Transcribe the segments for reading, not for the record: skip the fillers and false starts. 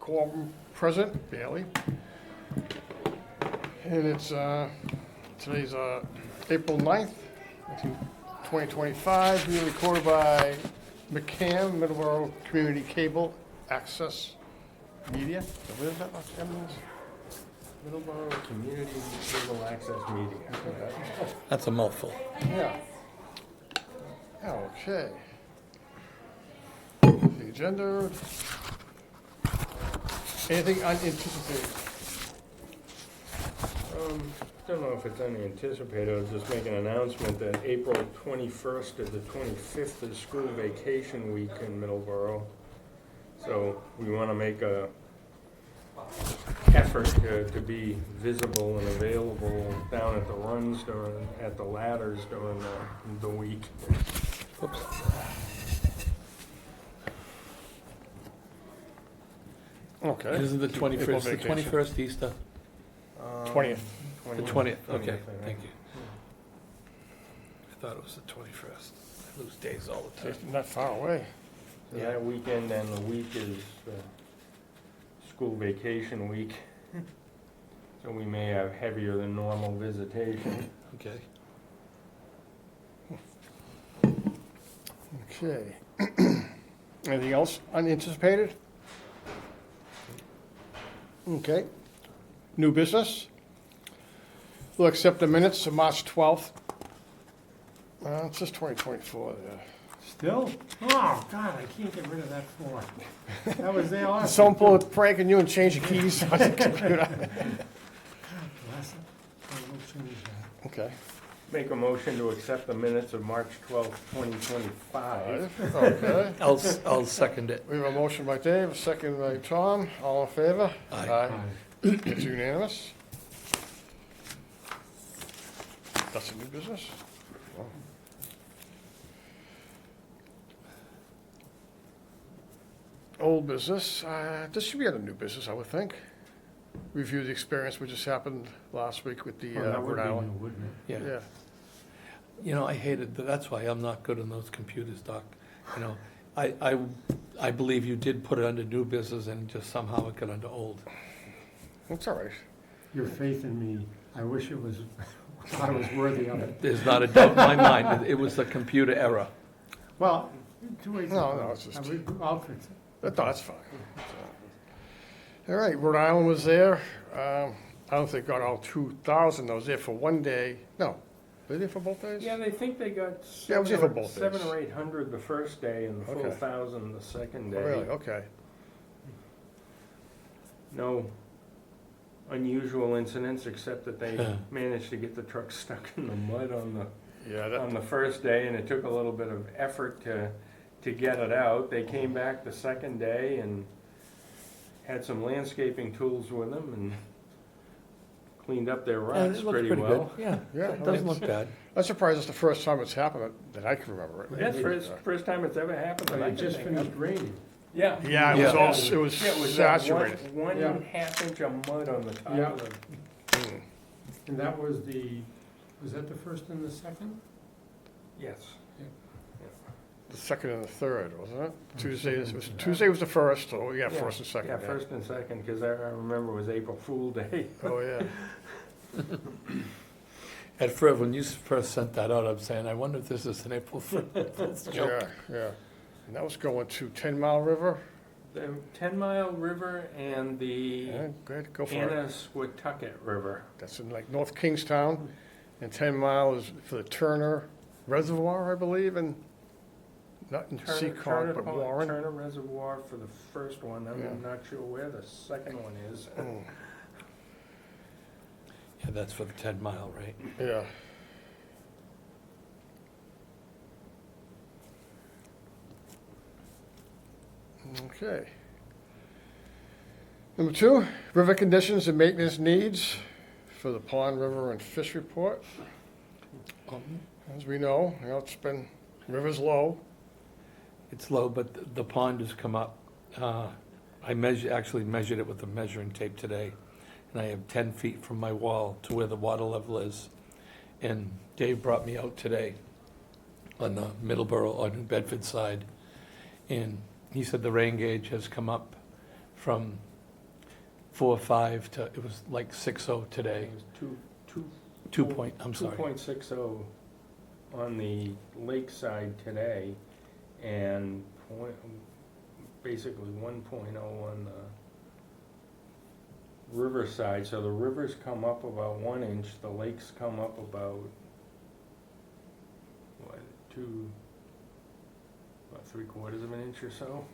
quorum present, barely. And it's, today's April 9th, 2025, being recorded by McCAM, Middleboro Community Cable Access Media. What is that? Middleboro Community Cable Access Media. That's a mouthful. Yeah. Okay. The agenda. Anything unanticipated? Don't know if it's unanticipated. I was just making an announcement that April 21st to the 25th is school vacation week in Middleboro. So we want to make a effort to be visible and available down at the runs, at the ladders during the week. Oops. Okay. Isn't the April 21st, the vacation. 21st Easter? 20th. The 20th, okay, I think. thank you. I thought it was the 21st. I lose days all the time. It's not far away. Yeah, weekend and the week is school vacation week. So we may have heavier than normal visitation. Okay. Okay. Anything else unanticipated? Okay. New business. We'll accept the minutes of March 12th. It says 2024 there. Still? Oh, God, I can't get rid of that form. That was there last. Someone pull a prank on you and change the keys on the computer. Bless it. I will change that. Okay. Make a motion to accept the minutes of March 12th, 2025. Okay. I'll second it. We have a motion by Dave, a second by Tom. All in favor? Aye. It's unanimous. That's a new business? Old business, this should be under new business, I would think. Review the experience which just happened last week with the Well, that would Rhode be Island. new, wouldn't it? Yeah. Yeah, You know, I hated, that's why I'm not good on those computers, Doc. You know, I believe you did put it under new business and just somehow it got under old. that's all right. Your faith in me, I wish it was, I was worthy of it. There's not a doubt in my mind, it was a computer error. Well, two ways. No, it's just- I'll fix it. No, that's fine. All right, Rhode Island was there. I don't think got all 2,000. I was there for one day. No, were they there for both days? Yeah, they think they got Yeah, I was there for both days. 700 or 800 the first day and the full Okay. 1,000 the second Oh, day. really? Okay. No unusual incidents except that they Yeah. managed to get the truck stuck in the mud on Yeah, the first day, and it took a little bit of effort to get it out. They came back the second day and had some landscaping tools with them and cleaned up their Yeah, ruts it looks pretty well. good. Yeah, Yeah, it doesn't look bad. I'm surprised it's the first time it's happened that I can remember it. That's first time it's ever happened. that I It can just think of. finished raining. Yeah. Yeah, it was Yeah. all, it was Yeah, it was saturated. one Yeah. half inch of mud on the top Yeah. of it. Mm. And that was was that the first and the second? Yes. The second and the third, wasn't it? Tuesday was the first, so we got first and second. Yeah, first and second, because I remember it was April Fool Day. Oh, yeah. At first, when you first sent that out, I'm saying, I wonder if this is an April Fool's joke. Yeah, yeah. And that was going to 10 Mile River. The 10 Mile River and the Yeah, good, go for it. Annisquatucket River. That's in like North Kingstown, and 10 Mile is for the Turner Reservoir, I believe, and not in Seacon, but Warren. Turner Reservoir for the first one. I'm Yeah. not sure where the second one is. Mm, Yeah, that's for the 10 mile, right? yeah. Okay. Number 2, river conditions and maintenance needs for the Pond River and Fish Report. As we know, it's been, river's low. It's low, but the pond has come up. I actually measured it with a measuring tape today, and I have 10 feet from my wall to where the water level is. And Dave brought me out today on the Middleboro, on Bedford side, and he said the rain gauge has come up from 4.5 to, it was like 6.0 today. It was two, 2.60 on the lakeside today, and basically 1.0 on the riverside. So the rivers come up about 1 inch, the lakes come up about, what, about 3/4 of an inch or so?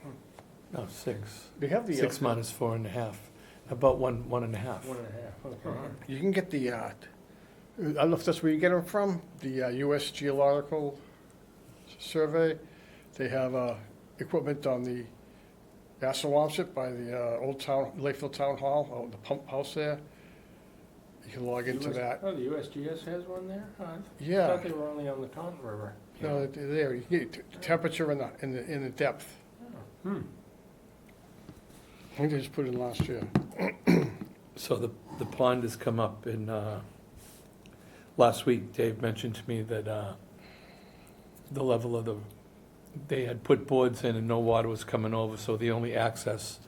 No, 6. They have the, 6 minus 4.5, about 1.5. 1.5, okay. you can get the, I don't know if that's where you get them from, the US Geological Survey. They have equipment on the Assawamsett by the old town, Lakeville Town Hall, the pump house there. You can log into that. Oh, the USGS has one there? I Yeah, thought they were only on the Taunton River. no, they're there. You can get the temperature and the depth. Hmm. I think they just put it in last year. So the pond has come up in, last week, Dave mentioned to me that the level of they had put boards in and no water was coming over, so the only access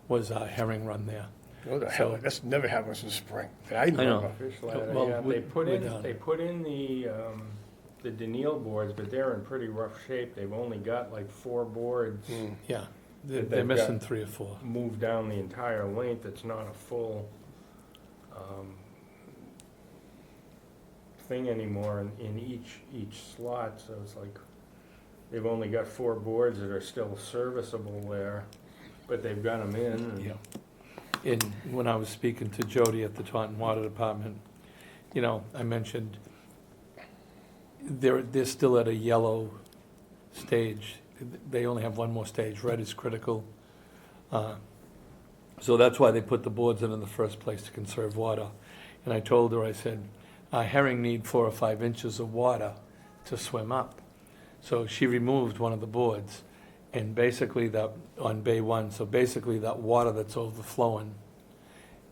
was a herring run there. What the So- hell, that's never happens in spring. I know. remember. Fish ladder, Well, yeah, we- they put we're in, done. they put in the denial boards, but they're in pretty rough shape. They've only got like 4 boards Mm. Yeah, they're They've missing got- 3 or 4. moved down the entire length. It's not a full thing anymore in each slot, so it's like they've only got 4 boards that are still serviceable there, but they've got them in. and- Yeah. And when I was speaking to Jody at the Taunton Water Department, I mentioned they're still at a yellow stage. They only have one more stage. Red is critical. So that's why they put the boards in the first place, to conserve water. And I told her, I said, herring need 4 or 5 inches of water to swim up. So she removed one of the boards, and basically that, on Bay 1, so basically that water that's overflowing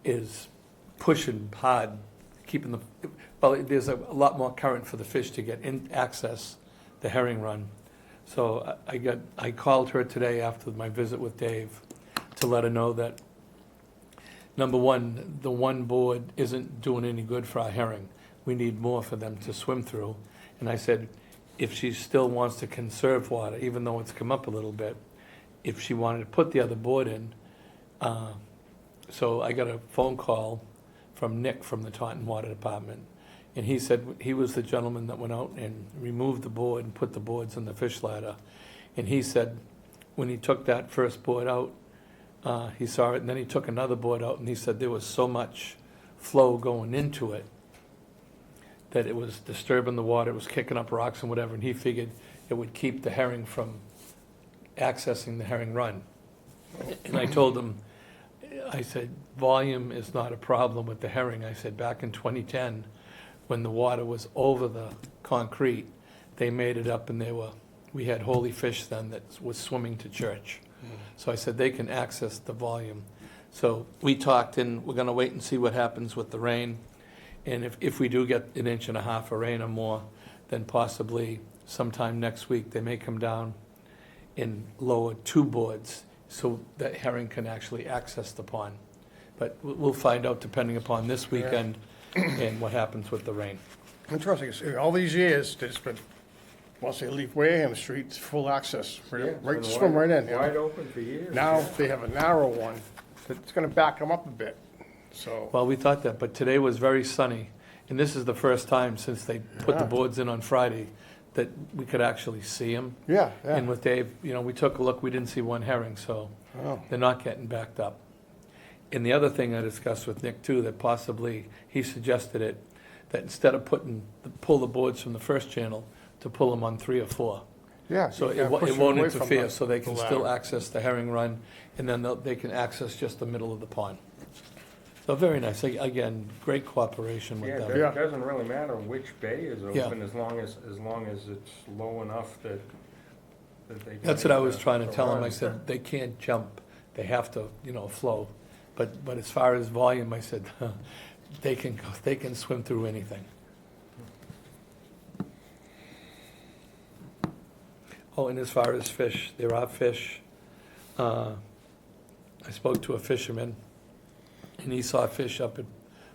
is pushing hard, keeping there's a lot more current for the fish to get in, access the herring run. So I called her today after my visit with Dave to let her know that, number one, the one board isn't doing any good for our herring. We need more for them to swim through. And I said, if she still wants to conserve water, even though it's come up a little bit, if she wanted to put the other board in, so I got a phone call from Nick from the Taunton Water Department, and he said he was the gentleman that went out and removed the board and put the boards in the fish ladder. And he said when he took that first board out, he saw it, and then he took another board out, and he said there was so much flow going into it that it was disturbing the water, it was kicking up rocks and whatever, and he figured it would keep the herring from accessing the herring run. And I told him, I said, volume is not a problem with the herring. I said, back in 2010, when the water was over the concrete, they made it up, and we had holy fish then that was swimming to church. So I said, they can access the volume. So we talked, and we're gonna wait and see what happens with the rain. And if we do get 1.5 inches of rain or more, then possibly sometime next week, they may come down and lower 2 boards so that herring can actually access the pond. But we'll find out depending upon this weekend and what happens with the rain. Interesting, all these years, there's been, once they leave Wareham Street, it's full access, Yeah, right, it's been swim right in. Wide open for years. Now, they have a narrow one, that's gonna back them up a bit, so. Well, we thought that, but today was very sunny, and this is the first time since they put the Yeah. boards in on Friday that we could actually see them. Yeah, And yeah. with Dave, we took a look, we didn't see one herring, so Oh, they're not getting backed up. And the other thing I discussed with Nick too, that possibly, he suggested it, that instead of pull the boards from the first channel, to pull them on 3 or 4. yeah. So you it gotta push them won't away from interfere, the- so they the can ladder. still access the herring run, and then they can access just the middle of the pond. So very nice, again, great cooperation with Yeah, them. it Yeah. doesn't really matter which bay is Yeah. open, as long as it's low enough that they can. That's what I was make trying to the tell them, I run. said, they can't jump, they have to, flow. But as far as volume, I said, they can swim through anything. Oh, and as far as fish, there are fish. I spoke to a fisherman, and he saw fish up at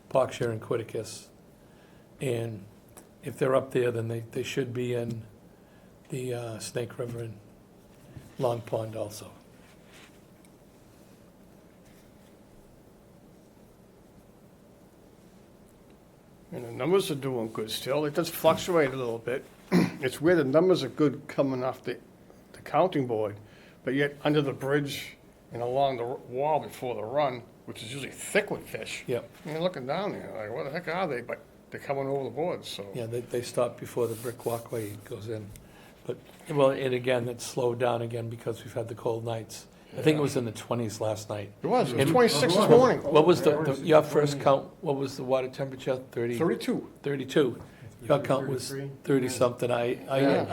Parkshire and Quiticus. And if they're up there, then they should be in the Snake River and Long Pond also. And the numbers are doing good still. It does fluctuate a little bit. It's where the numbers are good coming off the counting board, but yet under the bridge and along the wall before the run, which is usually thick with fish. Yep. And you're looking down there, like, what the heck are they? But they're coming over the board, so. Yeah, they stop before the brick walkway goes in. But, well, and again, it's slowed down again because we've had the cold nights. I think it was in the 20s last night. It was And- 26 this morning. What was your first count, what was the water temperature? 32. 32. Your count was 30-something. I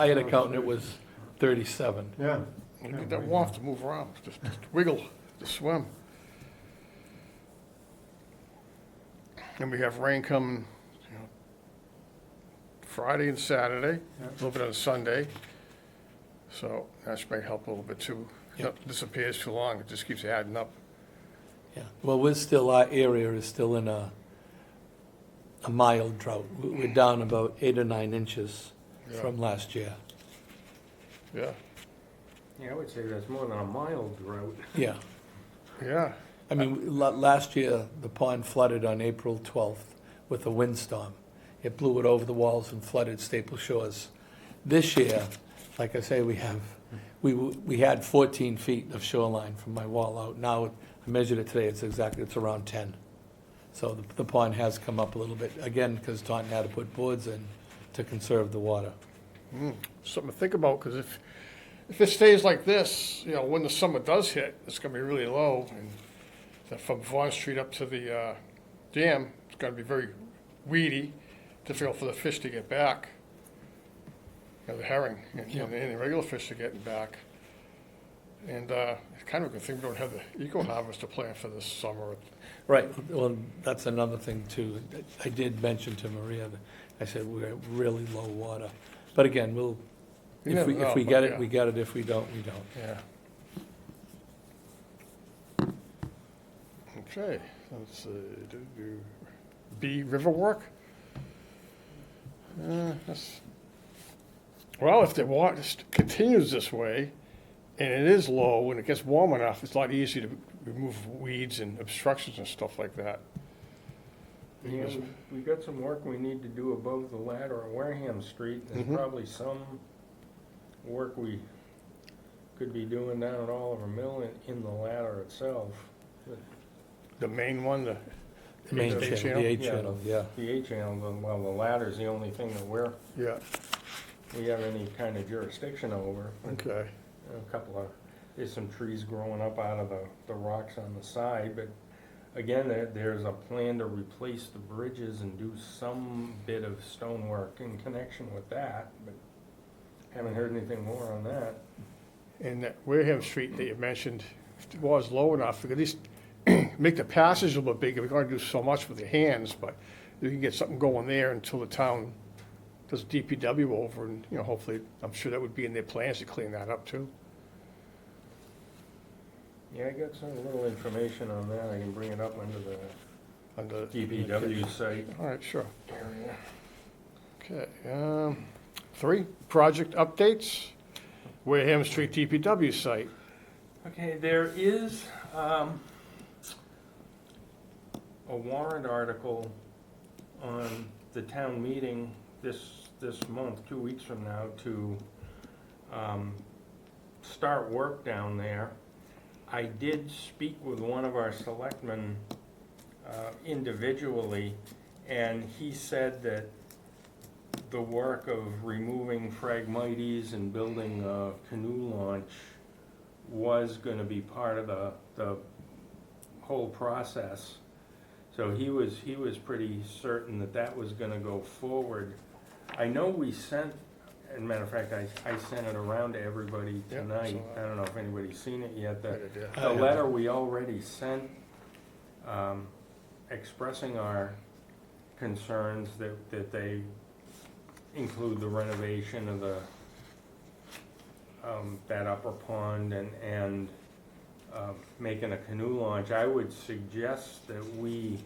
had a count and it was 37. Yeah. You get that warmth to move around, just wiggle, to swim. And we have rain coming, Friday and Saturday, a little bit on Sunday. So that may help a little bit too. Yeah. It disappears too long, it just keeps adding up. Yeah, well, our area is still in a mild drought. We're down about 8 or 9 inches Yeah. from last year. Yeah, Yeah, I would say that's more than a mild drought. Yeah. yeah. I mean, last year, the pond flooded on April 12th with a windstorm. It blew it over the walls and flooded Staple Shores. This year, like I say, we had 14 feet of shoreline from my wall out. Now, I measured it today, it's around 10. So the pond has come up a little bit, again, because Taunton had to put boards in to conserve the water. Something to think about, because if it stays like this, when the summer does hit, it's gonna be really low. And that from Vaughn Street up to the dam, it's gonna be very weedy, difficult for the fish to get back. The herring and the regular fish are getting back. And it's kind of a good thing we don't have the eco harvester plan for this summer. Right, well, that's another thing too. I did mention to Maria, that I said we're at really low water. But again, You if never we know, get but it, yeah. we get it. If we don't, we don't. Yeah. Okay, let's B, river work. Well, if the water continues this way, and it is low, and it gets warm enough, it's a lot easier to remove weeds and obstructions and stuff like that. Yeah, we've got some work we need to do above the ladder on Wareham Street. There's Mhm. probably some work we could be doing down at Oliver Mill in the ladder itself. The main one, the The main The channel, channel? the A Yeah. channel, yeah. The A channel, well, the ladder's the only thing that we have any kind of jurisdiction over. okay. There's some trees growing up out of the rocks on the side, but again, there's a plan to replace the bridges and do some bit of stonework in connection with that, but haven't heard anything more on that. And that Wareham Street that you mentioned, if the water's low enough, we could at least make the passage a little bit bigger. We're gonna do so much with your hands, but you can get something going there until the town does DPW over, and, hopefully, I'm sure that would be in their plans to clean that up too. Yeah, I got some little information on that, I can bring it up under the DPW site All right, sure. area. Okay, 3, project updates, Wareham Street DPW site. Okay, there is a warrant article on the town meeting this month, 2 weeks from now, to start work down there. I did speak with one of our selectmen individually, and he said that the work of removing Phragmites and building a canoe launch was gonna be part of the whole process. So he was pretty certain that was gonna go forward. I know we sent, as a matter of fact, I sent it around to everybody Yeah, tonight. so, I don't know if anybody's seen it yet. The I letter we already sent, expressing our concerns that they include the renovation of that upper pond and making a canoe launch, I would suggest that we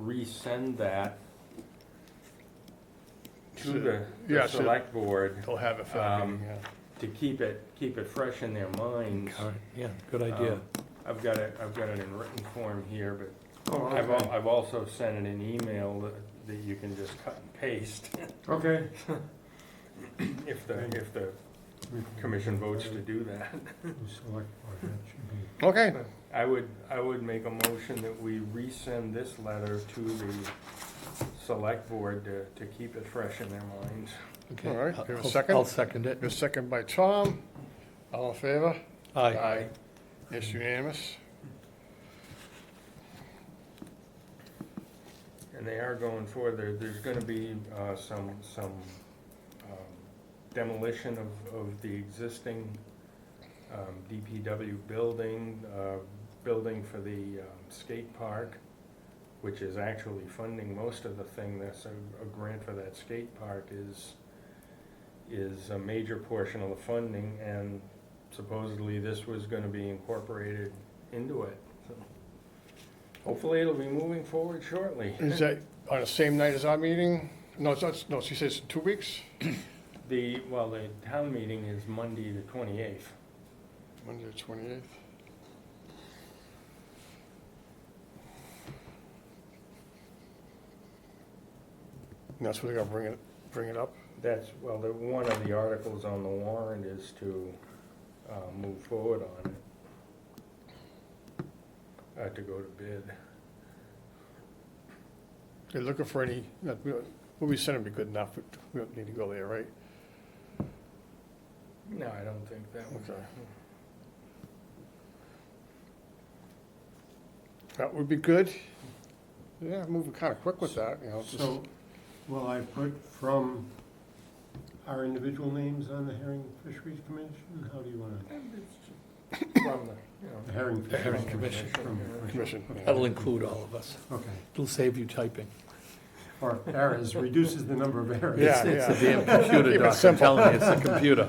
resend that to the Yeah, so select board they'll have it for that Um, meeting, yeah. to keep it fresh in their minds. All right, yeah, good idea. I've got it in written form here, but Oh, I've okay. also sent it an email that you can just cut and paste Okay. if the commission votes to do that. Select board, that should be. Okay, I would make a motion that we resend this letter to the select board to keep it fresh in their minds. Okay. all right, I'll- give a I'll- second. I'll second it. a second by Tom. All in favor? Aye. It's unanimous. And they are going forward, there's gonna be some demolition of the existing DPW building, building for the skate park, which is actually funding most of the thing. That's a grant for that skate park is a major portion of the funding, and supposedly this was gonna be incorporated into it. So hopefully it'll be moving forward shortly. Is that on the same night as our meeting? No, it's not, no, she says 2 weeks? The town meeting is Monday the 28th. Monday the 28th. And that's where they're gonna bring it up? That's, one of the articles on the warrant is to move forward on it, to go to bid. They're looking for any, what we sent them be good enough, we don't need to go there, right? No, I don't think that would. Okay. That would be good. Yeah, moving kind of quick with that, you know. just- So, will I put from our individual names on the Herring Fisheries Commission? How do you want to? From The Herring The Herring Fisheries Commission. Commission. yeah. That'll include all of us. Okay. It'll save you typing. Or errors, reduces the number of errors. Yeah. It's a damn computer, Keep it Doc, I'm simple. telling you, it's a computer.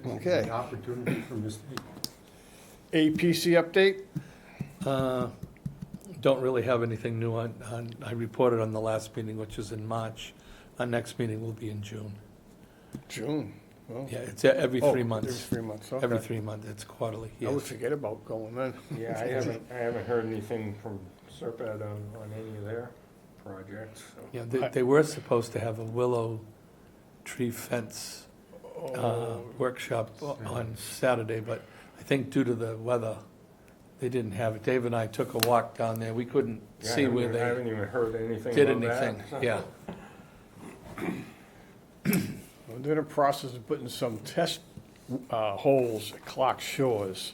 Okay. The opportunity for mistake. APC update? Don't really have anything new I reported on the last meeting, which is in March. Our next meeting will be in June. June. Well, Yeah, it's every oh, 3 months. Every 3 months, okay. Every 3 months, it's quarterly, I would yes. forget about going then. Yeah, I haven't heard anything from Serpent on any of their projects, so. Yeah, they were supposed to have a willow tree fence Oh, workshop on Saturday, but I think due to the weather, they didn't have it. Dave and I took a walk down there. We couldn't Yeah, see I where haven't- I they haven't even heard anything did about that. anything, yeah. well, they're in the process of putting some test holes at Clark Shores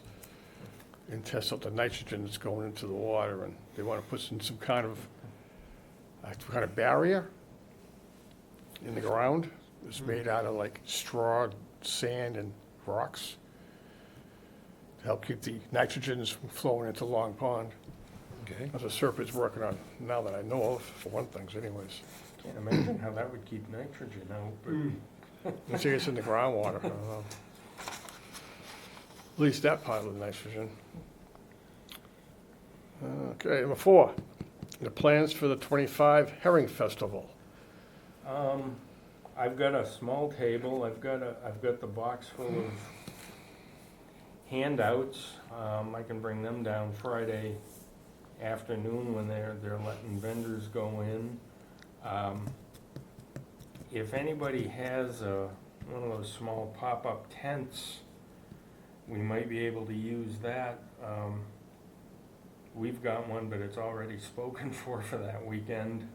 and test out the nitrogen that's going into the water, and they want to put in some kind of barrier in the ground. It's made out of like straw, sand, and rocks to help keep the nitrogens from flowing into Long Pond. Okay. That's what Serpent's working on, now that I know of, for one thing anyways. Can't imagine how that would keep nitrogen out, but I think it's in the groundwater, I don't know. At least that part of the nitrogen. Okay, number 4, the plans for the 25 Herring Festival. I've got a small table, I've got the box full of handouts. I can bring them down Friday afternoon when they're letting vendors go in. If anybody has one of those small pop-up tents, we might be able to use that. We've got one, but it's already spoken for that weekend.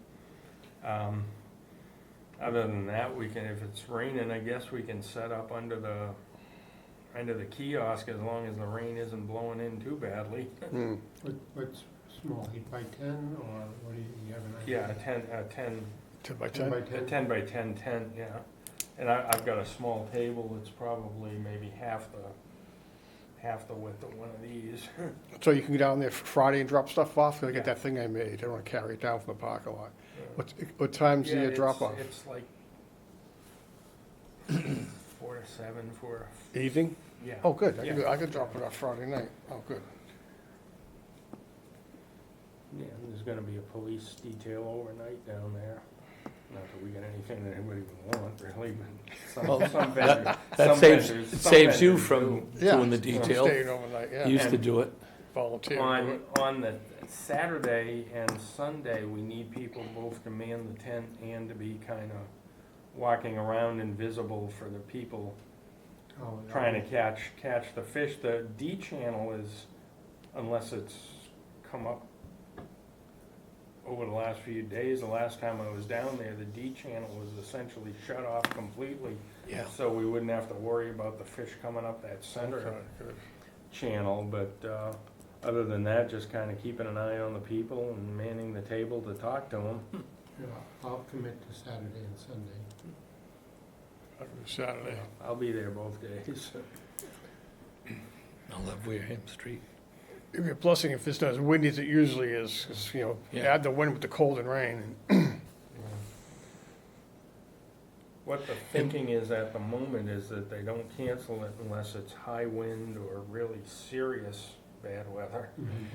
Other than that, we can, if it's raining, I guess we can set up under the kiosk as long as the rain isn't blowing in too badly. What's small, 8 by 10, or what do you have an idea? Yeah, a 10 10 by 10 by 10? 10? A 10 by 10 tent, yeah. And I've got a small table that's probably maybe half the width of one of these. So you can go down there Friday and drop stuff off? I get that thing I made, I don't want to carry it down from the parking lot. What time's Yeah, the drop off? It's like 4 or 7 for, Evening? yeah. Oh, good. Yeah. I could drop it off Friday night. Oh, good. Yeah, there's gonna be a police detail overnight down there. Not that we got anything that anybody would want, really, but Well, some vendors. That some saves, vendors- some saves you vendors from do. Yeah, doing the I'm detail. staying overnight, yeah. Used to do it. Volunteer. to do it. On the Saturday and Sunday, we need people both to man the tent and to be kind of walking around invisible for the people Oh, yeah. trying to catch the fish. The D channel is, unless it's come up over the last few days, the last time I was down there, the D channel was essentially shut off completely. Yeah. So we wouldn't have to worry about the fish coming up that center Okay, good. channel, but other than that, just kind of keeping an eye on the people and manning the table to talk to them. Yeah, I'll commit to Saturday and Sunday. I'll do Saturday. I'll be there both days. I love Wareham Street. It'd be a blessing if it's not as windy as it usually is, 'cause, Yeah. add the wind with the cold and rain. What the thinking is at the moment is that they don't cancel it unless it's high wind or really serious bad weather.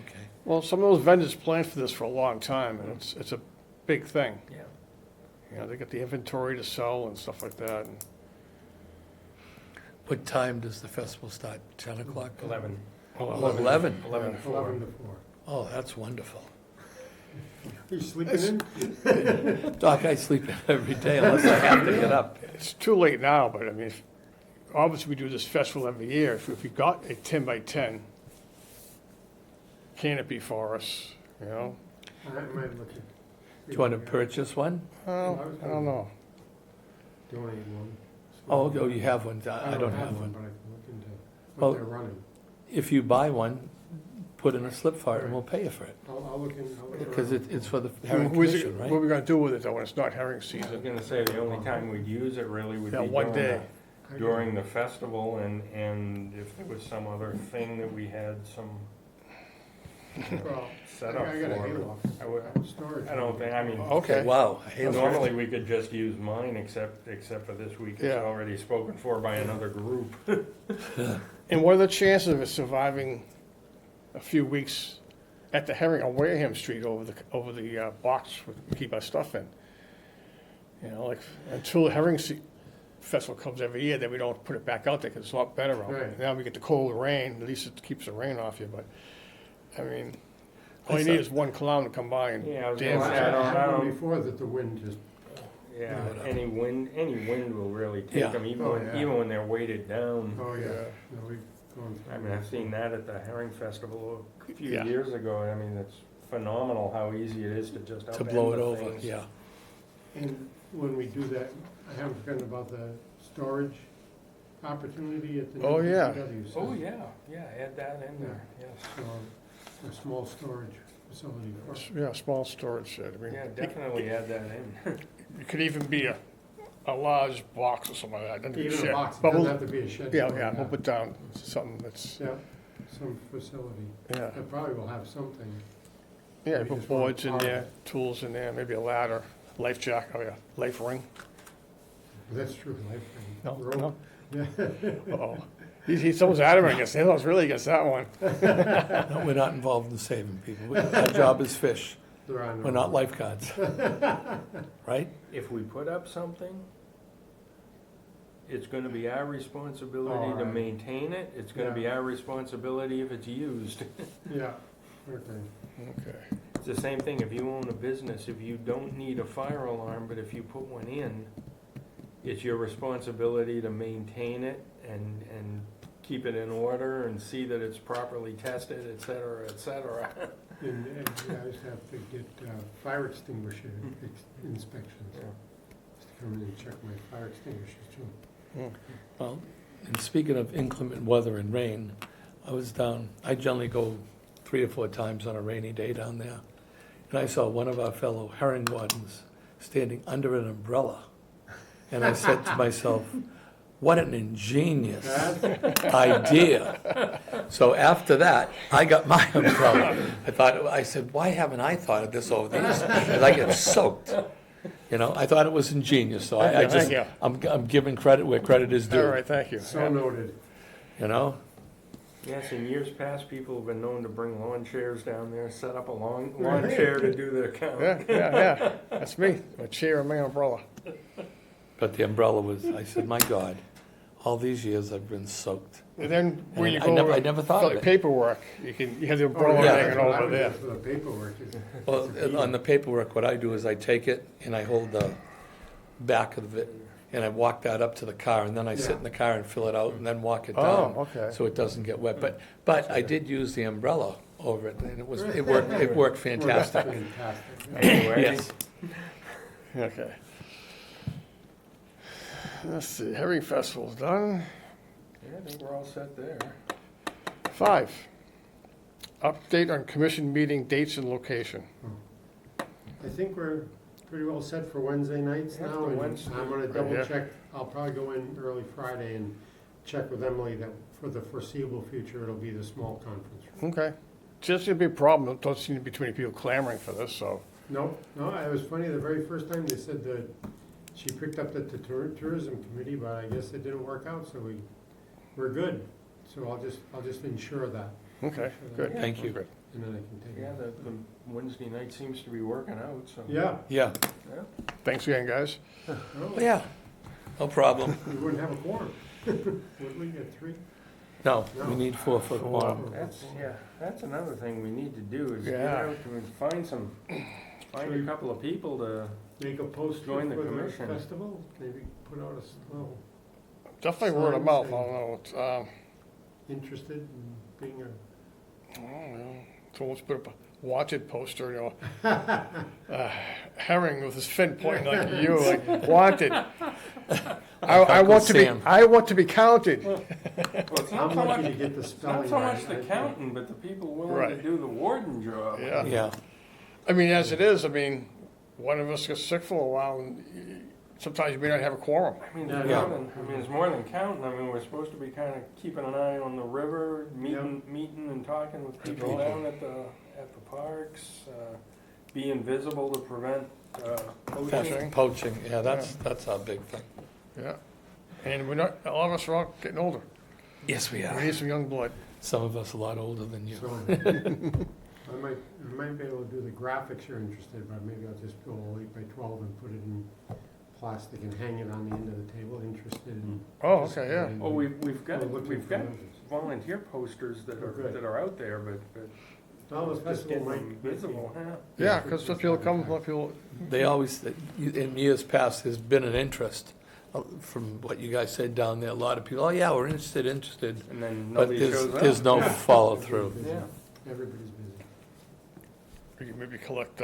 Okay. Well, some of those vendors planned for this for a long time, and it's a big thing. Yeah. They got the inventory to sell and stuff like that. And What time does the festival start? 10 o'clock? 11. Oh, 11. 11 to 4. 11 to 4. Oh, that's wonderful. Are you sleeping in? Doc, I sleep every day unless I have to get up. It's too late now, but I mean, obviously we do this festival every year. If we got a 10 by 10 canopy for us, I might look at. Do you want to purchase one? well, I don't know. Donate one. Oh, you have one. I don't have But one. I can look into Well- what they're running. If you buy one, put in a slip for it and we'll pay you for it. I'll look in. Because it's for the Herring Who's it- Commission, What are right? we gonna do with it though when it's not herring I was season? gonna say, the only time we'd use it really would be That one day. during the festival, and if there was some other thing that we had some Well, set up I got a for. hayloft. I would- Storage. I don't think, I mean, Okay. Wow. Hey, normally we could just use mine, except for this week, it's Yeah. already spoken for by another group. And what are the chances of it surviving a few weeks at the herring on Wareham Street over the box we keep our stuff in? Like until the festival comes every year, then we don't put it back out there because it's a lot better out. Right. Now we get the cold rain, at least it keeps the rain off you, but, I mean, all I you saw- need is one clown to come by and Yeah, I was damn gonna it. say, I It don't happened know. before that the wind just, Yeah, Whatever. any wind will really take Yeah. them, Oh, yeah. even when they're weighted down. oh, yeah. Yeah. No, we've gone through. I mean, I've seen that at the Herring Festival a few Yeah. years ago. I mean, it's phenomenal how easy it is to just To upend blow it the over, things. yeah. And when we do that, I haven't forgotten about the storage opportunity at the new Oh, yeah. DPW site. Oh, yeah, add that in there, yes. So, a small storage facility for. Yeah, small storage shed. I mean, Yeah, definitely add that in. it could even be a large box or something like that. Doesn't have to be Even a shed. box, it But doesn't we'll- have to be a shed. Yeah, store, yeah, we'll put down something that's, Yeah, some facility. yeah. That probably will have something. Yeah, Maybe put just one boards in part. there, tools in there, maybe a ladder, life jacket, life ring. That's true, life ring. No, Rope. no, Yeah. uh-oh. He's almost adamant against, he was really against that one. No, we're not involved in saving people. Our job is fish. There are no. We're not lifeguards. Right? If we put up something, it's gonna be our responsibility All to right. maintain it. It's gonna be Yeah. our responsibility if it's used. Yeah, okay. Okay. It's the same thing, if you own a business, if you don't need a fire alarm, but if you put one in, it's your responsibility to maintain it and keep it in order and see that it's properly tested, et cetera, et cetera. And I used to have to get fire extinguisher inspections. Yeah. Just to come in and check my fire extinguishers too. Well, and speaking of inclement weather and rain, I generally go 3 or 4 times on a rainy day down there. And I saw one of our fellow herring wardens standing under an umbrella. And I said to myself, what an ingenious idea. So after that, I got my umbrella. I said, why haven't I thought of this over the years? Because I get soaked. You know, I thought it was ingenious, so I Thank just, you. I'm giving credit where credit is All due, right, thank you. So noted. you know? Yes, in years past, people have been known to bring lawn chairs down there, set up a lawn chair to do their count. Yeah, that's me, a chair and my umbrella. But the umbrella was, I said, my God, all these years I've been soaked. And then when you I never- go I never thought fill of out it. paperwork, you have the umbrella yeah. hanging over there. For the paperwork. Well, on the paperwork, what I do is I take it and I hold the back of it and I walk that up to the car and then I sit in the car and fill it out and then walk it down. Oh, okay. So it doesn't get wet. But I did use the umbrella over it and it worked fantastic. Fantastic. Anyway, Yes. Okay. Let's see, Herring Festival's done. yeah, I think we're all set there. 5, update on commission meeting dates and location. I think we're pretty well set for Wednesday nights Yeah, now, for and Wednesday. I'm gonna Yeah. double check, I'll probably go in early Friday and check with Emily that for the foreseeable future, it'll be the small conference room. Okay. Just gonna be a problem, don't seem to be too many people clamoring for this, so. No, it was funny, the very first time they said that she picked up that the tourism committee, but I guess it didn't work out, so we're good. So I'll just ensure that, Okay, good. Thank you. Good. and then I can take Yeah, it. the Wednesday night seems to be working out, so. Yeah, Yeah. Yeah. Thanks again, guys. no, Yeah. No problem. we wouldn't have a quorum. Would we get 3? No, we need 4 for quorum. That's another thing we need to do is get Yeah. out and find a couple of people to, Make a poster Join the for the commission. festival, maybe put out a little Definitely word of Signs mouth, I and- don't know. It's, interested in being a, I don't know. Someone's put up a wanted poster, you know. Herring with his fin pointing like you, like wanted. I want to be, Sam. I want to be counted. well, it's not I'm so lucky much, to get the it's not spelling so right. much the counting, but the people willing to Right. do the warden job. Yeah. Yeah. I mean, as it is, I mean, one of us gets sick for a while and sometimes you may not have a quorum. I mean, Yeah. it's more than counting. I mean, we're supposed to be kind of keeping an eye on the river, meeting and talking with people down at the parks, being visible to prevent poaching. Poaching, yeah, that's our big thing. Yeah. And we're not, a lot of us are all getting older. Yes, we We need some young blood. Some of us a lot older than you. So, I might be able to do the graphics you're interested in, but maybe I'll just go 8x12 and put it in plastic and hang it on the end of the table, interested in. Oh, okay, yeah. Oh, we've got We're looking for those. volunteer posters that Oh, good. are out there, but Well, the just festival getting might them be visible. Yeah, because if people come, if people, They always, in years past, there's been an interest, from what you guys said down there, a lot of people, oh yeah, we're interested. And then But nobody there's, shows up. there's no Yeah. follow-through. Yeah. Everybody's busy. we can maybe collect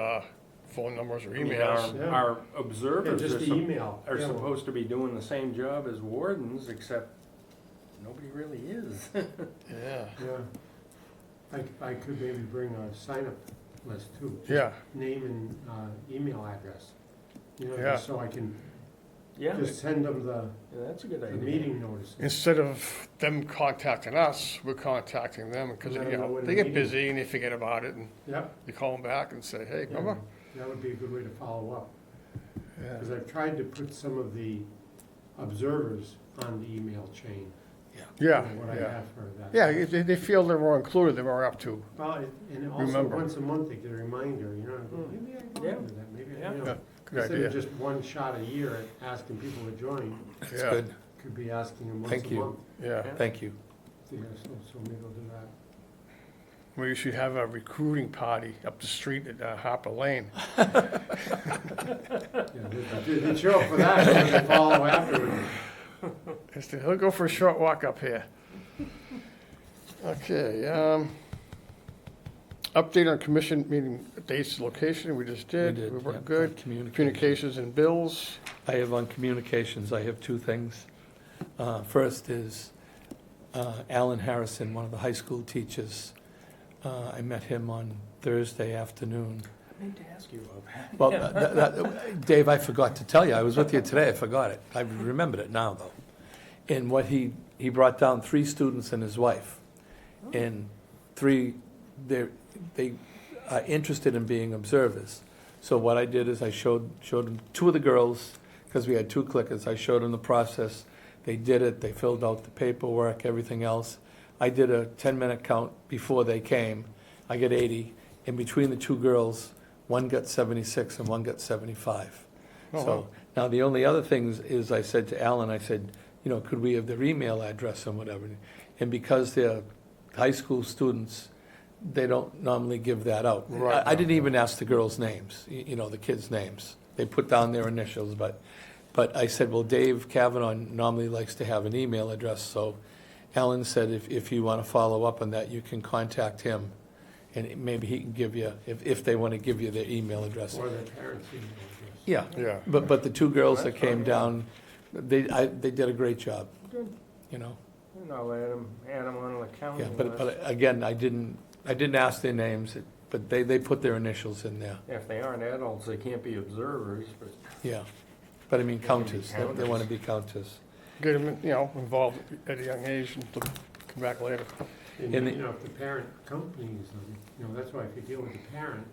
phone numbers or I mean, emails. Yeah. our Yeah, observers just are, the email. are Yeah, well, supposed to be doing the same job as wardens, except nobody really is. Yeah. Yeah. I could maybe bring a sign-up list too. Just Yeah. Name and email address. You know, Yeah. just so I can Yeah, just send them yeah, that's a good the idea. meeting notice. Instead of them contacting us, we're contacting them because, Let you them know know, when they the get meeting- busy and they forget about it and Yep. you call them back and say, hey, Yeah, remember? that would be a good way to follow up. Yeah. Because I've tried to put some of the observers on the email chain. Yeah, What I yeah. have for that. Yeah, if they feel they were included, they were up to. Well, and also Remember. once a month they get a reminder, you know, I go, maybe I can Yeah. do that, maybe, Yeah. you Yeah, know. good Instead idea. of just one shot a year at asking people to join, That's Yeah. good. could be asking them once Thank a you. month. Yeah. Thank you. Yeah, so maybe I'll do that. We should have a recruiting party up the street at Harper Lane. Yeah, they show up for that, and then they follow afterwards. He'll go for a short walk up here. Okay, update on commission meeting dates, location, we just did. We yeah, were good. Communication. Communications and bills. I have on communications, I have 2 things. First is Alan Harrison, one of the high school teachers. I met him on Thursday afternoon. I meant to ask you about that. Well, Dave, I forgot to tell you, I was with you today, I forgot it. I remembered it now, though. And what he brought down 3 students and his wife. And 3, they are interested in being observers. So what I did is I showed them, two of the girls, because we had 2 clickers, I showed them the process. They did it, they filled out the paperwork, everything else. I did a 10-minute count before they came. I got 80. In between the 2 girls, one got 76 and one got 75. Oh, So wow. now the only other thing is I said to Alan, I said, could we have their email address and whatever? And because they're high school students, they don't normally give that out. Right. I didn't even ask the girls' names, the kids' names. They put down their initials, but I said, well, Dave Kavanaugh normally likes to have an email address, so Alan said if you want to follow up on that, you can contact him, and maybe he can give you, if they want to give you their email address. Or their parents' email address. Yeah, Yeah. but the 2 girls that That's came fine. down, they did a great job, Good. And I'll add them on the county yeah, list. but again, I didn't ask their names, but they put their initials in there, If they aren't adults, they can't be observers, but yeah. But I mean, They can be counters, they counters. want to be counters. Get them, involved at a young age and to come back later. And, And if the parent accompanies them, that's why if you deal with the parent,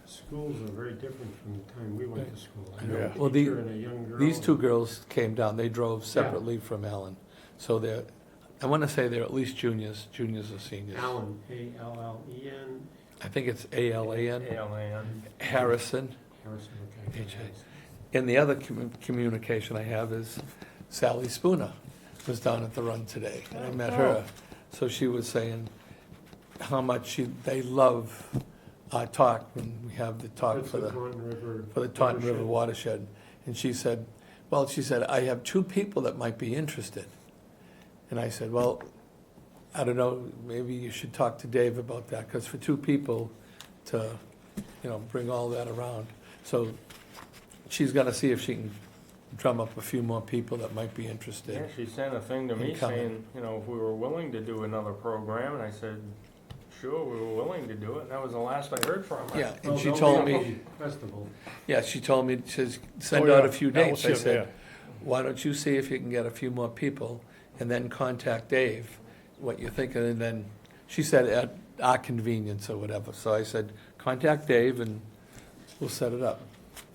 schools are very different from the time we went to school. I know Yeah. a Well, teacher and a young girl. These 2 girls came down, they drove separately from Alan. So I want to say they're at least juniors or seniors. Allen, A-L-L-E-N, I think it's ALAN, ALAN. Harrison. Harrison, okay. H.A. And the other communication I have is Sally Spooner was down at the run today, and I met her. So she was saying how much they love our talk when we have the talk That's for the Taunton River watershed. And she said, I have 2 people that might be interested. And I said, well, I don't know, maybe you should talk to Dave about that, because for 2 people to, bring all that around. So she's got to see if she can drum up a few more people that might be interested. Yeah, she sent a thing to me In coming. saying, if we were willing to do another program, and I said, sure, we were willing to do it, and that was the last I heard from her. Yeah, and Well, she don't told be a me, Festival. she told me, she says, send Oh, out yeah. a few That dates. was I him, said, yeah. why don't you see if you can get a few more people, and then contact Dave, what you're thinking, and then, she said, at our convenience or whatever. So I said, contact Dave and we'll set it up.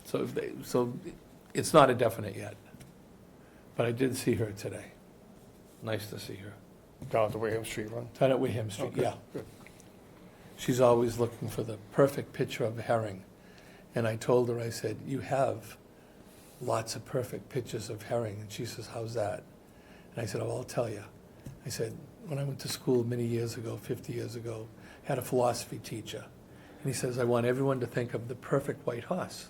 So it's not a definite yet, but I did see her today. Nice to see her. Down at the William Street run. Down at William Street, Okay, yeah. good. She's always looking for the perfect picture of a herring. And I told her, I said, you have lots of perfect pictures of herring. And she says, how's that? And I said, oh, I'll tell you. I said, when I went to school many years ago, 50 years ago, I had a philosophy teacher. And he says, I want everyone to think of the perfect white horse.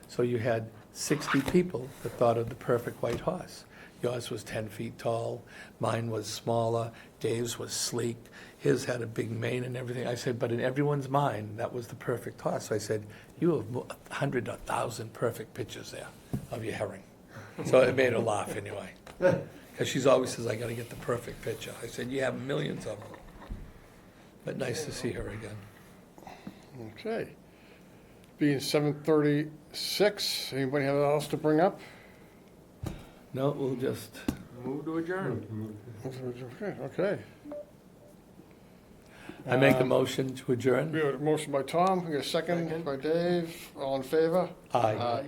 So you had 60 people that thought of the perfect white horse. Yours was 10 feet tall, mine was smaller, Dave's was sleek, his had a big mane and everything. I said, but in everyone's mind, that was the perfect horse. So I said, you have 100, 1,000 perfect pictures there of your herring. So it made her laugh anyway. Because she's always says, I got to get the perfect picture. I said, you have millions of them. But nice to see her again. Okay. Being 7:36, anybody have anything else to bring up? No, we'll just, Move to adjourn. Okay. I make a motion to adjourn. We have a motion by Tom, we got a second Second. by Dave, all in favor? Aye. Aye.